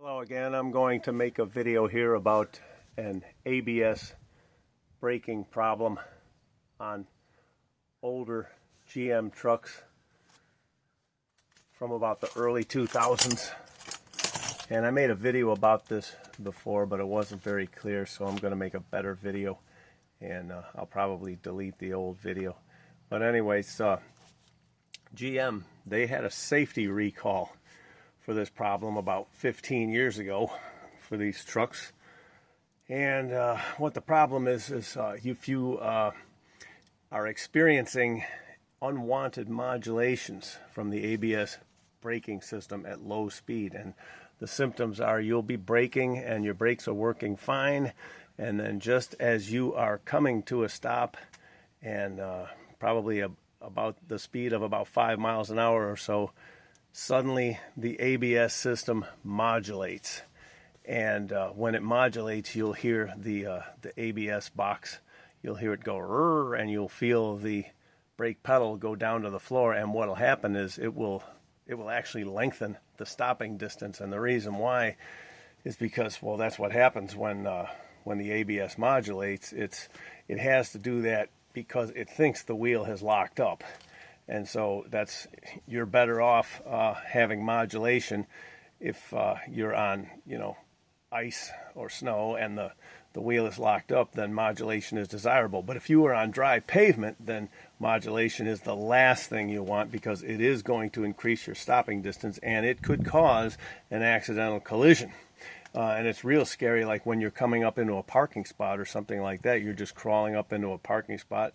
Hello again. I'm going to make a video here about an ABS braking problem on older GM trucks from about the early 2000s. And I made a video about this before, but it wasn't very clear, so I'm going to make a better video, and I'll probably delete the old video. But anyways, GM, they had a safety recall for this problem about 15 years ago for these trucks. And what the problem is if you are experiencing unwanted modulations from the ABS braking system at low speed, and the symptoms are you'll be braking and your brakes are working fine, and then just as you are coming to a stop and probably about the speed of about 5 miles an hour or so, suddenly the ABS system modulates, and when it modulates, you'll hear the ABS box, you'll hear it go rrr, and you'll feel the brake pedal go down to the floor. And what'll happen is it will actually lengthen the stopping distance. And the reason why is because, well, that's what happens when the ABS modulates. It has to do that because it thinks the wheel has locked up. And so you're better off having modulation if you're on, ice or snow and the wheel is locked up. Then modulation is desirable. But if you are on dry pavement, then modulation is the last thing you want, because it is going to increase your stopping distance and it could cause an accidental collision. And it's real scary, like when you're coming up into a parking spot or something like that. You're just crawling up into a parking spot,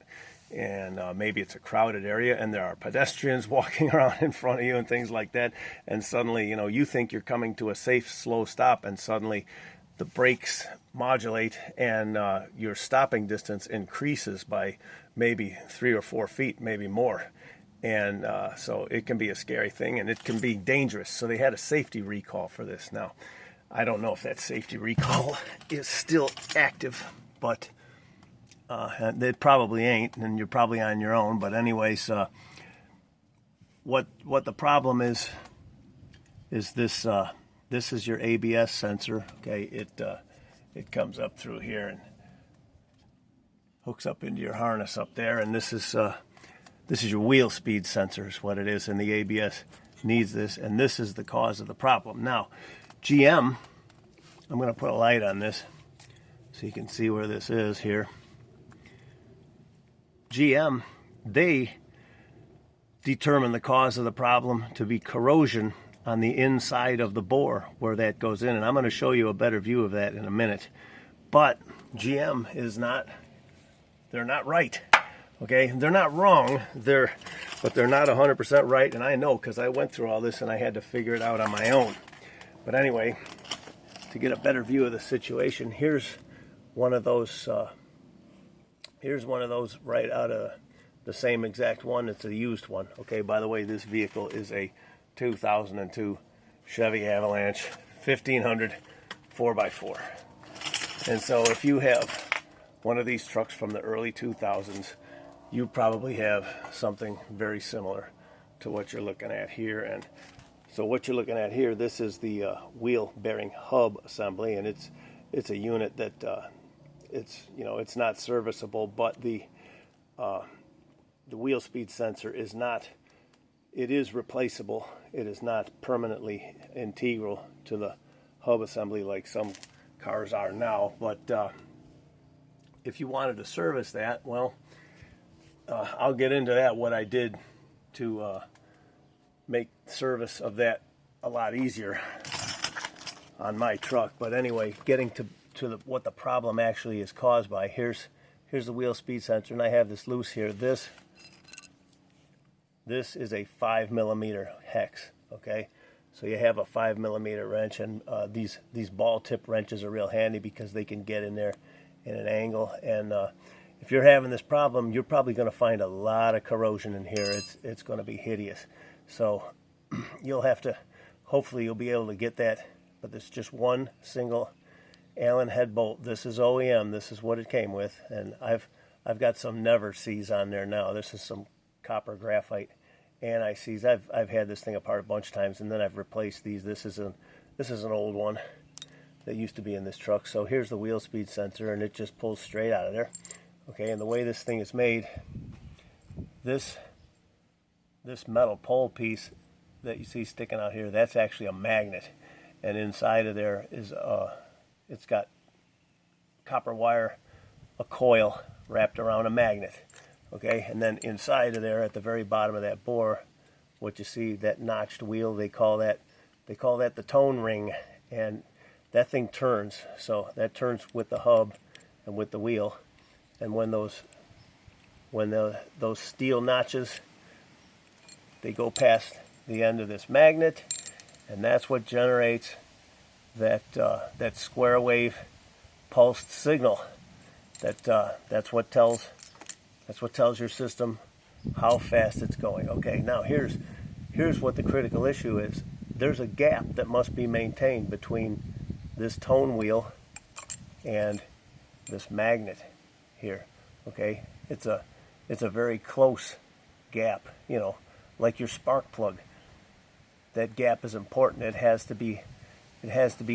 and maybe it's a crowded area and there are pedestrians walking around in front of you and things like that, and suddenly you think you're coming to a safe slow stop, and suddenly the brakes modulate and your stopping distance increases by maybe 3 or 4 feet, maybe more. And so it can be a scary thing, and it can be dangerous. So they had a safety recall for this. Now, I don't know if that safety recall is still active, but it probably ain't, and you're probably on your own. But anyways, what the problem is this. This is your ABS sensor. Okay, it comes up through here and hooks up into your harness up there, and this is your wheel speed sensor is what it is, and the ABS needs this, and this is the cause of the problem. Now, GM, I'm going to put a light on this so you can see where this is here. GM, they determine the cause of the problem to be corrosion on the inside of the bore where that goes in, and I'm going to show you a better view of that in a minute. But GM is not, they're not right. Okay, they're not wrong, but they're not 100% right, and I know because I went through all this and I had to figure it out on my own. But anyway, to get a better view of the situation, here's one of those right out of the same exact one. It's a used one. Okay, by the way, this vehicle is a 2002 Chevy Avalanche 1500 4x4. And so if you have one of these trucks from the early 2000s, you probably have something very similar to what you're looking at here. And so what you're looking at here, this is the wheel bearing hub assembly, and it's a unit that it's not serviceable, but the wheel speed sensor is not. It is replaceable. It is not permanently integral to the hub assembly like some cars are now. But if you wanted to service that, well, I'll get into that, what I did to make service of that a lot easier on my truck. But anyway, getting to what the problem actually is caused by, here's the wheel speed sensor, and I have this loose here. This is a 5mm hex. Okay, so you have a 5mm wrench, and these ball tip wrenches are real handy because they can get in there in an angle. And if you're having this problem, you're probably going to find a lot of corrosion in here. It's going to be hideous. So you'll have to, hopefully you'll be able to get that, but there's just one single Allen head bolt. This is OEM. This is what it came with, and I've got some never sees on there now. This is some copper graphite anti-seize. I've had this thing apart a bunch of times, and then I've replaced these. This is This is an old one that used to be in this truck. So here's the wheel speed sensor, and it just pulls straight out of there. Okay, and the way this thing is made, this metal pole piece that you see sticking out here, that's actually a magnet. And inside of there is it's got copper wire, a coil wrapped around a magnet. Okay, and then inside of there, at the very bottom of that bore, what you see, that notched wheel, they call that the tone ring, and that thing turns. So that turns with the hub and with the wheel. And when those steel notches, they go past the end of this magnet, and that's what generates that square wave pulsed signal. That's what tells your system how fast it's going. Okay, now here's what the critical issue is. There's a gap that must be maintained between this tone wheel and this magnet here. Okay, it's a very close gap, you know, like your spark plug. That gap is important. It has to be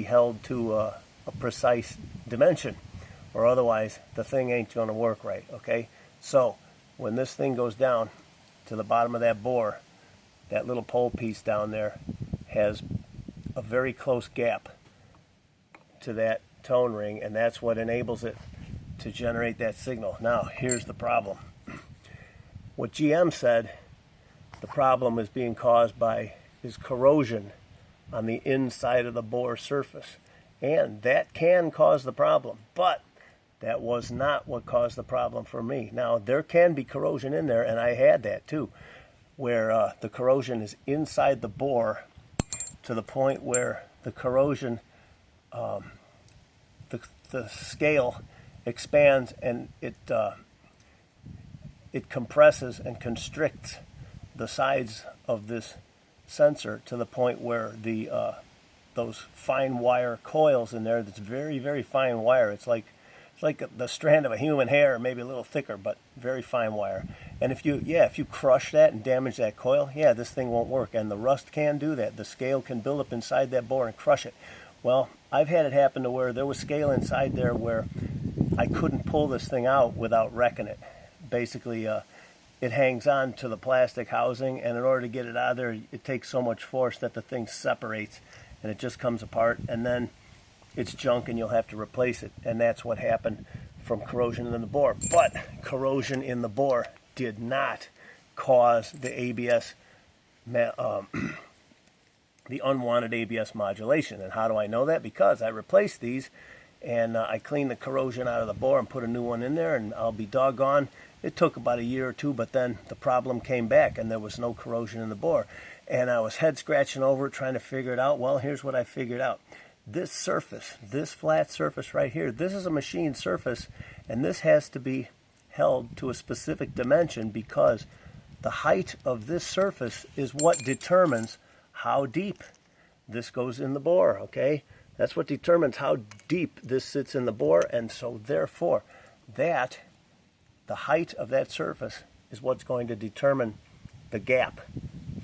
held to a precise dimension, or otherwise the thing ain't going to work right. Okay, so when this thing goes down to the bottom of that bore, that little pole piece down there has a very close gap to that tone ring, and that's what enables it to generate that signal. Now here's the problem. What GM said the problem is being caused by is corrosion on the inside of the bore surface, and that can cause the problem, but that was not what caused the problem for me. Now there can be corrosion in there, and I had that too, where the corrosion is inside the bore to the point where the corrosion, the scale expands, and it compresses and constricts the sides of this sensor to the point where those fine wire coils in there, that's very, very fine wire. It's like the strand of a human hair, maybe a little thicker, but very fine wire. And if you crush that and damage that coil, this thing won't work. And the rust can do that. The scale can build up inside that bore and crush it. Well, I've had it happen to where there was scale inside there where I couldn't pull this thing out without wrecking it. Basically, it hangs on to the plastic housing, and in order to get it out of there, it takes so much force that the thing separates, and it just comes apart, and then it's junk, and you'll have to replace it. And that's what happened from corrosion in the bore. But corrosion in the bore did not cause the ABS, the unwanted ABS modulation. And how do I know that? Because I replaced these, and I cleaned the corrosion out of the bore and put a new one in there, and I'll be doggone, it took about a year or two, but then the problem came back, and there was no corrosion in the bore. And I was head scratching over it, trying to figure it out. Well, here's what I figured out. This surface, this flat surface right here, this is a machined surface, and this has to be held to a specific dimension because the height of this surface is what determines how deep this goes in the bore, okay? That's what determines how deep this sits in the bore, and so therefore the height of that surface is what's going to determine the gap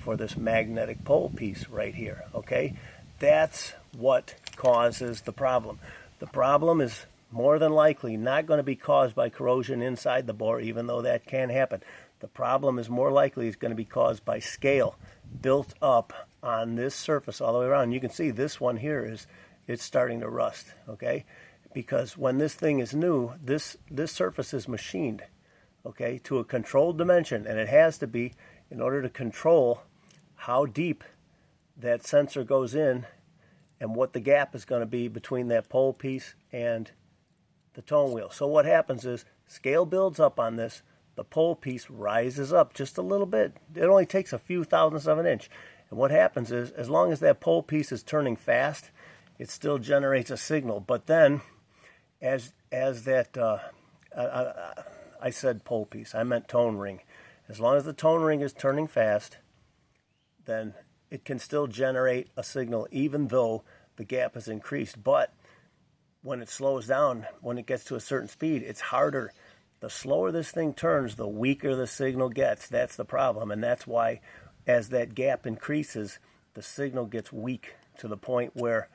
for this magnetic pole piece right here, okay? That's what causes the problem. The problem is more than likely not going to be caused by corrosion inside the bore, even though that can happen. The problem is more likely is going to be caused by scale built up on this surface all the way around. You can see this one here it's starting to rust, okay? Because when this thing is new, this surface is machined, okay, to a controlled dimension, and it has to be in order to control how deep that sensor goes in and what the gap is going to be between that pole piece and the tone wheel. So what happens is scale builds up on this, the pole piece rises up just a little bit. It only takes a few thousandths of an inch. And what happens is, as long as that pole piece is turning fast, it still generates a signal. But then, as that, I said pole piece, I meant tone ring. As long as the tone ring is turning fast, then it can still generate a signal even though the gap is increased. But when it slows down, when it gets to a certain speed, it's harder. The slower this thing turns, the weaker the signal gets. That's the problem, and that's why as that gap increases, the signal gets weak to the point where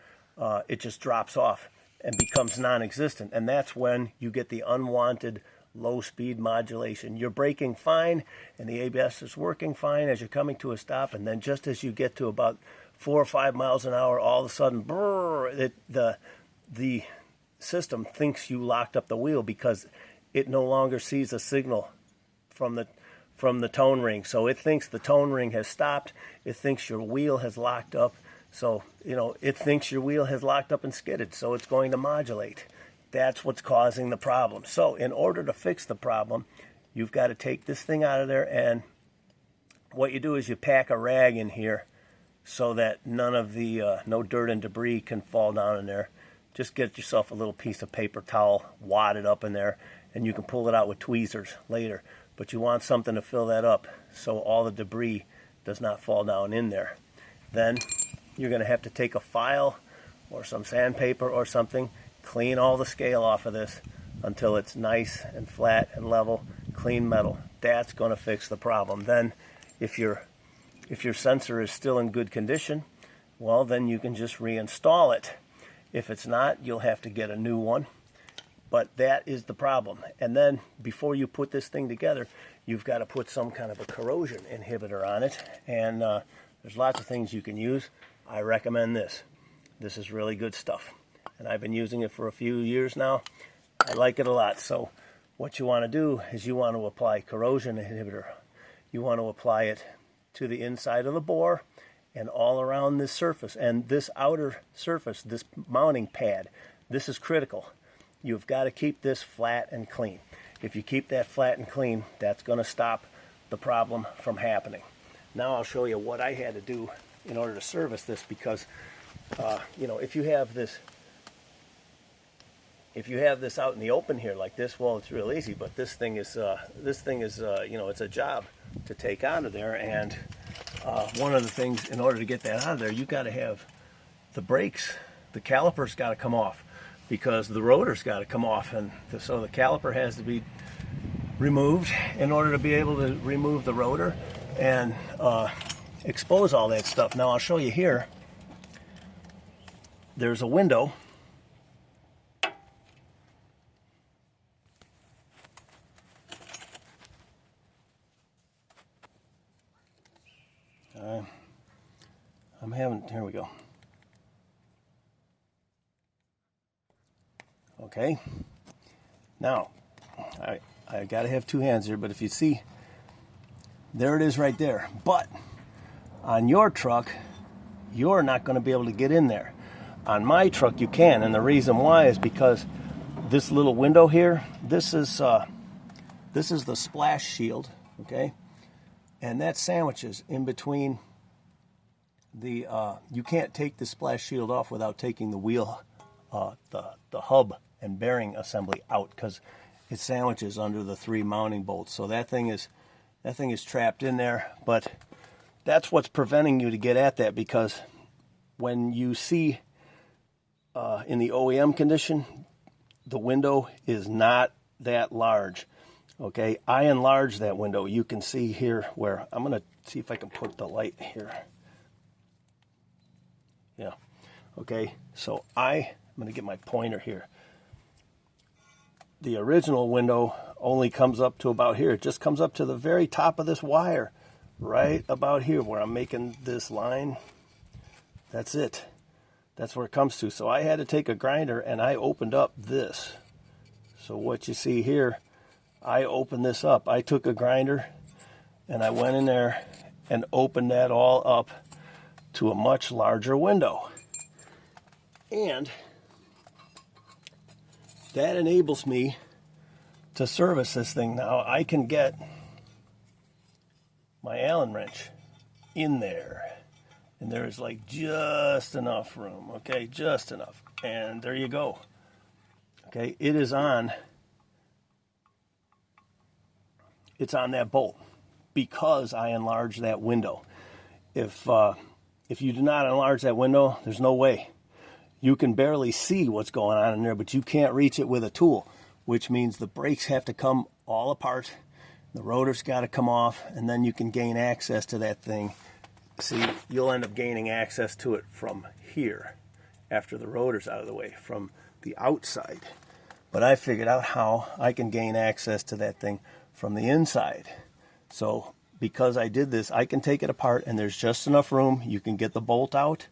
it just drops off and becomes non-existent. And that's when you get the unwanted low-speed modulation. You're braking fine, and the ABS is working fine as you're coming to a stop, and then just as you get to about 4 or 5 miles an hour, all of a sudden, brrr, the system thinks you locked up the wheel because it no longer sees a signal from the tone ring. So it thinks the tone ring has stopped. It thinks your wheel has locked up. So, it thinks your wheel has locked up and skidded, so it's going to modulate. That's what's causing the problem. So in order to fix the problem, you've got to take this thing out of there, and what you do is you pack a rag in here so that none of the, no dirt and debris can fall down in there. Just get yourself a little piece of paper towel, wad it up in there, and you can pull it out with tweezers later. But you want something to fill that up so all the debris does not fall down in there. Then you're going to have to take a file or some sandpaper or something, clean all the scale off of this until it's nice and flat and level, clean metal. That's going to fix the problem. Then if your sensor is still in good condition, well, then you can just reinstall it. If it's not, you'll have to get a new one. But that is the problem. And then before you put this thing together, you've got to put some kind of a corrosion inhibitor on it. And there's lots of things you can use. I recommend this. This is really good stuff. And I've been using it for a few years now. I like it a lot. So what you want to do is you want to apply corrosion inhibitor. You want to apply it to the inside of the bore and all around this surface. And this outer surface, this mounting pad, this is critical. You've got to keep this flat and clean. If you keep that flat and clean, that's going to stop the problem from happening. Now I'll show you what I had to do in order to service this, because if you have this out in the open here like this, well, it's real easy. But this thing is it's a job to take out of there. And one of the things, in order to get that out of there, you got to have the brakes, the caliper's got to come off, because the rotor's got to come off, and so the caliper has to be removed in order to be able to remove the rotor and expose all that stuff. Now I'll show you here. There's a window. Here we go. Okay. Now, I got to have two hands here, but if you see, there it is right there. But on your truck, you're not going to be able to get in there. On my truck, you can, and the reason why is because this little window here, this is the splash shield, okay? And that sandwiches in between the, you can't take the splash shield off without taking the wheel, the hub and bearing assembly out, because it sandwiches under the 3 mounting bolts. So that thing is trapped in there. But that's what's preventing you to get at that, because when you see in the OEM condition, the window is not that large. Okay, I enlarged that window. You can see here where I'm going to see if I can put the light here. Yeah. Okay, so I'm going to get my pointer here. The original window only comes up to about here. It just comes up to the very top of this wire, right about here where I'm making this line. That's it. That's where it comes to. So I had to take a grinder and I opened up this. So what you see here, I opened this up. I took a grinder and I went in there and opened that all up to a much larger window. And that enables me to service this thing. Now I can get my Allen wrench in there. And there's like just enough room, okay? Just enough. And there you go. Okay, it is on. It's on that bolt because I enlarged that window. If you do not enlarge that window, there's no way. You can barely see what's going on in there, but you can't reach it with a tool, which means the brakes have to come all apart. The rotor's got to come off, and then you can gain access to that thing see, you'll end up gaining access to it from here after the rotor's out of the way, from the outside. But I figured out how I can gain access to that thing from the inside. So because I did this, I can take it apart, and there's just enough room. You can get the bolt out,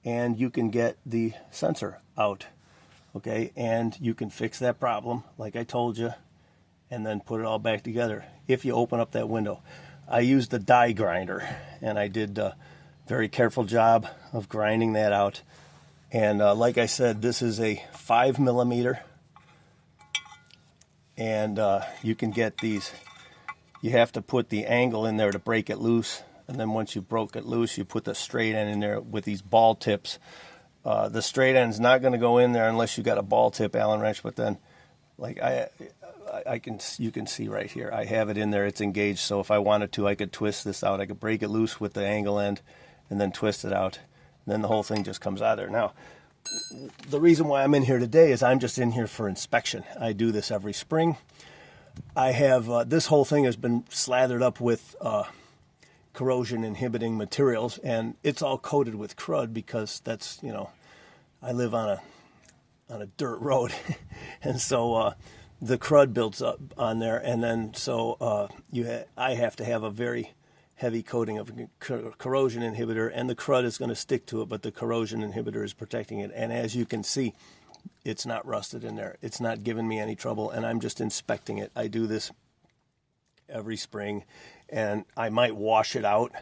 and you can get the sensor out, okay? And you can fix that problem, like I told you, and then put it all back together if you open up that window. I used the die grinder, and I did a very careful job of grinding that out. And like I said, this is a 5mm, and you can get these. You have to put the angle in there to break it loose, and then once you broke it loose, you put the straight end in there with these ball tips. The straight end's not going to go in there unless you got a ball tip Allen wrench, but then, like you can see right here, I have it in there. It's engaged, so if I wanted to, I could twist this out. I could break it loose with the angle end, and then twist it out. And then the whole thing just comes out of there. Now, the reason why I'm in here today is I'm just in here for inspection. I do this every spring. I have this whole thing has been slathered up with corrosion inhibiting materials, and it's all coated with crud because that's, you know, I live on a dirt road, and so the crud builds up on there, and then so I have to have a very heavy coating of corrosion inhibitor, and the crud is going to stick to it, but the corrosion inhibitor is protecting it. And as you can see, it's not rusted in there. It's not giving me any trouble, and I'm just inspecting it. I do this every spring, and I might wash it out,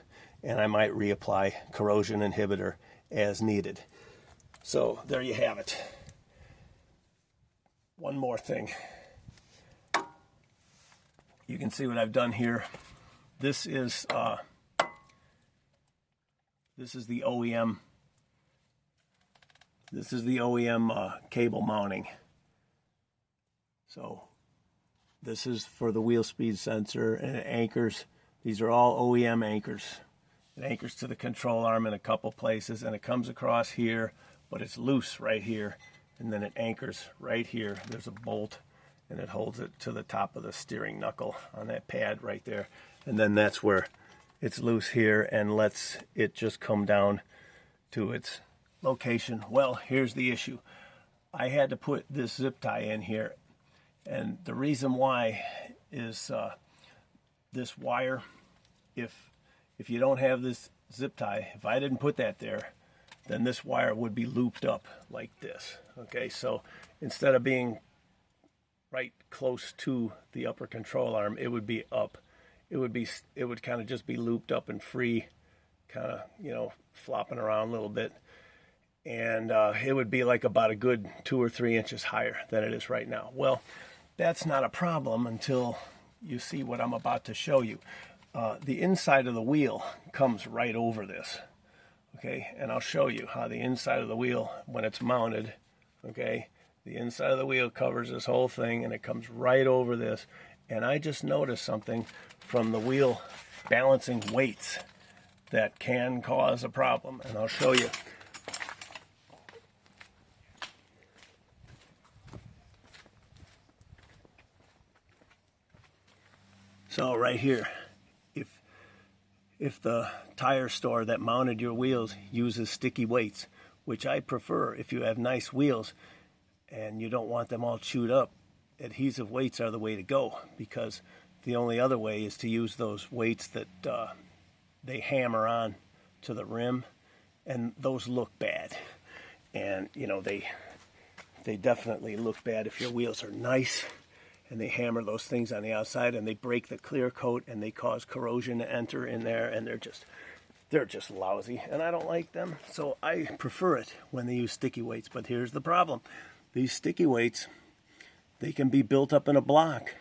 and I might reapply corrosion inhibitor as needed. So there you have it. One more thing. You can see what I've done here. This is the OEM. This is the OEM cable mounting. So this is for the wheel speed sensor, and it anchors. These are all OEM anchors. It anchors to the control arm in a couple places, and it comes across here, but it's loose right here, and then it anchors right here. There's a bolt, and it holds it to the top of the steering knuckle on that pad right there. And then that's where it's loose here and lets it just come down to its location. Well, here's the issue. I had to put this zip tie in here, and the reason why is this wire, if you don't have this zip tie, if I didn't put that there, then this wire would be looped up like this. Okay, so instead of being right close to the upper control arm, it would be up. It would kind of just be looped up and free, kind of, you know, flopping around a little bit. And it would be like about a good 2 or 3 inches higher than it is right now. Well, that's not a problem until you see what I'm about to show you. The inside of the wheel comes right over this, okay? And I'll show you how the inside of the wheel, when it's mounted, okay, the inside of the wheel covers this whole thing, and it comes right over this. And I just noticed something from the wheel balancing weights that can cause a problem, and I'll show you. So right here, if the tire store that mounted your wheels uses sticky weights, which I prefer if you have nice wheels and you don't want them all chewed up, adhesive weights are the way to go, because the only other way is to use those weights that they hammer on to the rim, and those look bad. And you know, they definitely look bad if your wheels are nice and they hammer those things on the outside, and they break the clear coat, and they cause corrosion to enter in there, and they're just lousy, and I don't like them. So I prefer it when they use sticky weights. But here's the problem. These sticky weights, they can be built up in a block.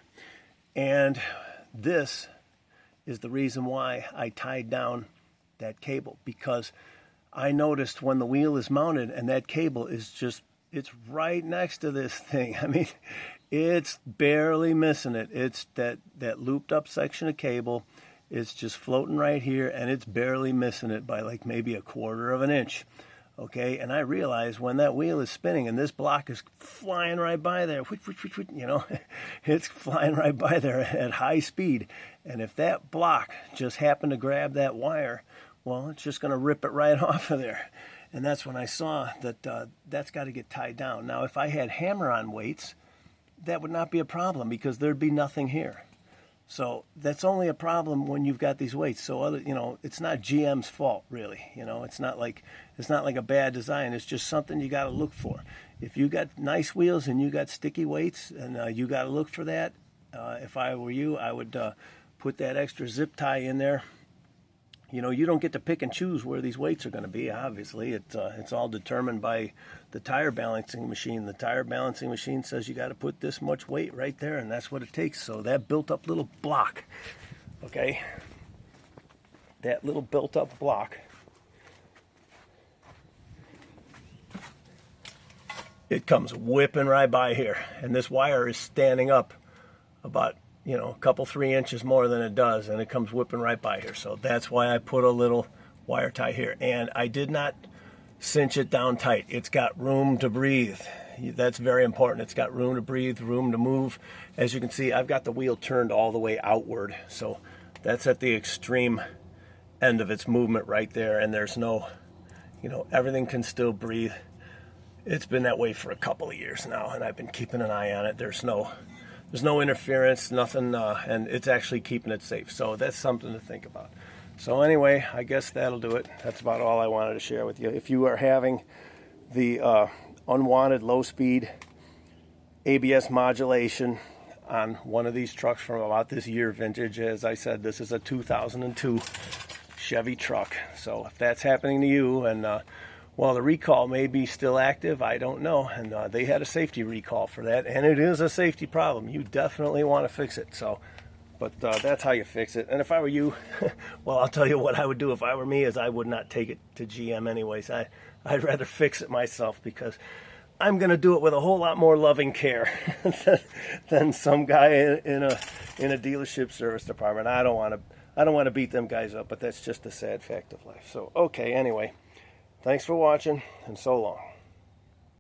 And this is the reason why I tied down that cable, because I noticed when the wheel is mounted and that cable is just, it's right next to this thing. I mean, it's barely missing it. It's that looped up section of cable. It's just floating right here, and it's barely missing it by like maybe 1/4 of an inch. Okay, and I realize when that wheel is spinning and this block is flying right by there, you know, it's flying right by there at high speed. And if that block just happened to grab that wire well, it's just going to rip it right off of there. And that's when I saw that that's got to get tied down. Now, if I had hammer-on weights, that would not be a problem because there'd be nothing here. So that's only a problem when you've got these weights. So it's not GM's fault, really. It's not like a bad design. It's just something you got to look for. If you got nice wheels and you got sticky weights, and you got to look for that. If I were you, I would put that extra zip tie in there. You don't get to pick and choose where these weights are going to be. Obviously, it's all determined by the tire balancing machine. The tire balancing machine says you got to put this much weight right there, and that's what it takes. So that built-up little block, okay, that little built-up block, it comes whipping right by here, and this wire is standing up about a couple 3 inches more than it does, and it comes whipping right by here. So that's why I put a little wire tie here, and I did not cinch it down tight. It's got room to breathe. That's very important. It's got room to breathe, room to move. As you can see, I've got the wheel turned all the way outward, so that's at the extreme end of its movement right there, and there's no, everything can still breathe. It's been that way for a couple of years now, and I've been keeping an eye on it. There's no interference, nothing, and it's actually keeping it safe. So that's something to think about. So anyway, I guess that'll do it. That's about all I wanted to share with you. If you are having the unwanted low-speed ABS modulation on one of these trucks from about this year vintage, as I said, this is a 2002 Chevy truck. So if that's happening to you, and well, the recall may be still active, I don't know. And they had a safety recall for that, and it is a safety problem. You definitely want to fix it. So, but that's how you fix it. And if I were you, well, I'll tell you what I would do if I were me is I would not take it to GM anyways. I'd rather fix it myself because I'm going to do it with a whole lot more loving care than some guy in a dealership service department. I don't want to beat them guys up, but that's just a sad fact of life. So, okay, anyway. Thanks for watching, and so long.